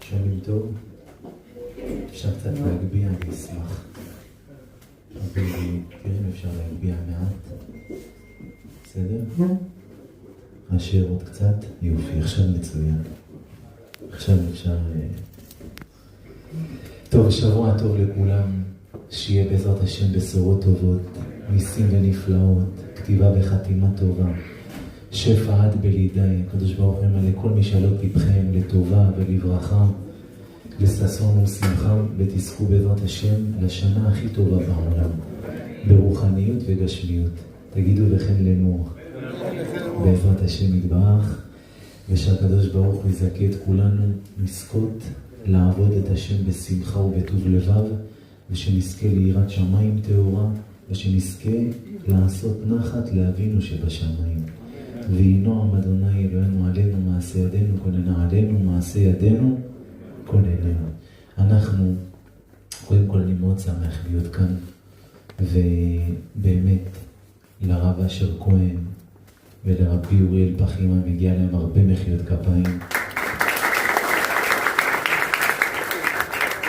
שומעים טוב? אפשר קצת להגביע, אני אשמח. אבל תראה אם אפשר להגביע מעט. בסדר? נשאיר עוד קצת. יופי, עכשיו מצוין. עכשיו אפשר... טוב, שבוע טוב לכולם. שיהיה בעזרת השם בשורות טובות, ניסים ונפלאות, כתיבה וחתימה טובה. שפע עד בלידי, הקדוש ברוך הוא ימלא כל משאלות לבכם לטובה ולברכה, לששון ושמחה, ותזכו בעזרת השם לשנה הכי טובה בעולם, ברוחניות וגשמיות. תגידו וכן לנוח, בעזרת השם יתברך, ושהקדוש ברוך הוא יזכה את כולנו לזכות לעבוד את השם בשמחה ובטוב לבב, ושנזכה ליראת שמיים טהורה, ושנזכה לעשות נחת לאבינו שבשמיים. ויהי נועם אדוני אלוהינו עלינו, מעשה ידינו כוננה עלינו, מעשה ידינו כונננו. אנחנו, קודם כל אני מאוד שמח להיות כאן, ובאמת לרב אשר כהן ולרבי אוריאל פחימה מגיע להם הרבה מחיאות כפיים.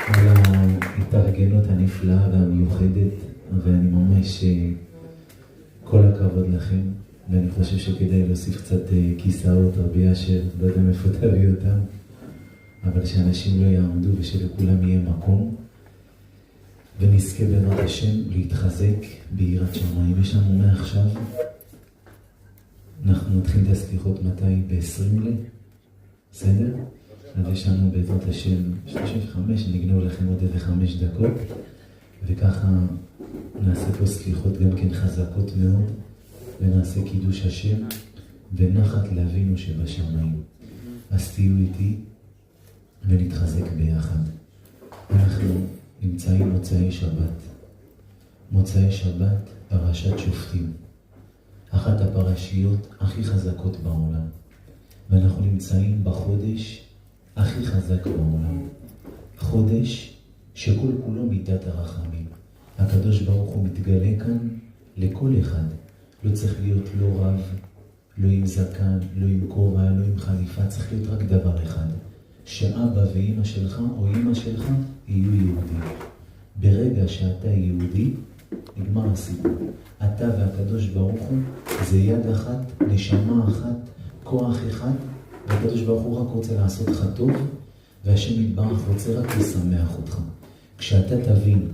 על ההתארגנות הנפלאה והמיוחדת, ואני ממש כל הכבוד לכם, ואני חושב שכדאי להוסיף קצת כיסאות, רבי אשר, לא יודע מאיפה תביא אותם, אבל שאנשים לא יעמדו ושלכולם יהיה מקום, ונזכה בעזרת השם להתחזק ביראת שמיים. יש לנו מעכשיו, אנחנו נתחיל את הסליחות מתי? ב-20 בסדר? אז יש לנו בעזרת השם 35, נגנור לכם עוד איזה 5 דקות, וככה נעשה פה סליחות גם כן חזקות מאוד, ונעשה קידוש השם ונחת לאבינו שבשמיים. אז תהיו איתי ונתחזק ביחד. אנחנו נמצאים מוצאי שבת. מוצאי שבת, פרשת שופטים. אחת הפרשיות הכי חזקות בעולם. ואנחנו נמצאים בחודש הכי חזק בעולם. חודש שכל כולו מידת הרחמים. הקדוש ברוך הוא מתגלה כאן לכל אחד. לא צריך להיות לא רב, לא עם זקן, לא עם כובע, לא עם חליפה. צריך להיות רק דבר אחד. שאבא ואמא שלך או אמא שלך יהיו יהודים. ברגע שאתה יהודי, נגמר הסיפור. אתה והקדוש ברוך הוא זה יד אחת, נשמה אחת, כוח אחד, והקדוש ברוך הוא רק רוצה לעשות לך טוב, והשם יתברך רוצה רק לשמח אותך. כשאתה תבין